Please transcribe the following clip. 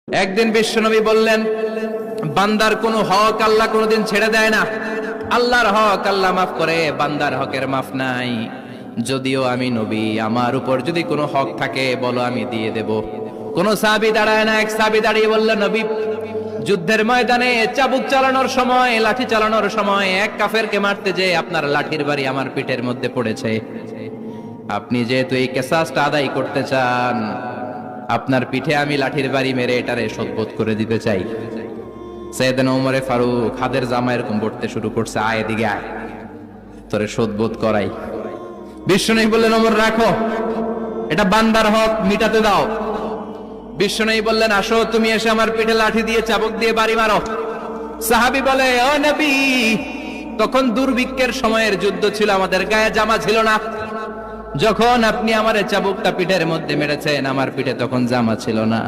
একদিন বিশ্বনবী বললেন, বান্দার কোনো হক আল্লাহ কোনোদিন ছেড়ে দেয় না। আল্লাহর হক আল্লাহ মাফ করে, বান্দার হকের মাফ নাই। যদিও আমি নবী, আমার উপর যদি কোনো হক থাকে বলো, আমি দিয়ে দেব। কোন সাহাবী দাঁড়ায় না। এক সাহাবী দাঁড়িয়ে বললেন, নবী, যুদ্ধের ময়দানে চাবুক চালানোর সময়, লাঠি চালানোর সময় এক কাফেরকে মারতে যে আপনার লাঠির বাড়ি আমার পিঠের মধ্যে পড়েছে। আপনি যেহেতু এই কিসাসটা আদায় করতে চান, আপনার পিঠে আমি লাঠির বাড়ি মেরে এটারে শোধবোধ করে দিতে চাই। সাইয়েদনা ওমরে ফারুক হাতের জামা এরকম পড়তে শুরু করছে, আয় এদিকে আয়, তোরে শোধবোধ করাই। বিশ্বনবী বললেন, ওমর রাখো, এটা বান্দার হক, মিটাতে দাও। বিশ্বনবী বললেন, আসো, তুমি এসে আমার পিঠে লাঠি দিয়ে চাবুক দিয়ে বাড়ি মারো। সাহাবী বলে, ও নবী, তখন দুর্ভিক্ষের সময়ের যুদ্ধ ছিল, আমাদের গায়ে জামা ছিল না। যখন আপনি আমার চাবুকটা পিঠের মধ্যে মেরেছেন, আমার পিঠে তখন জামা ছিল না।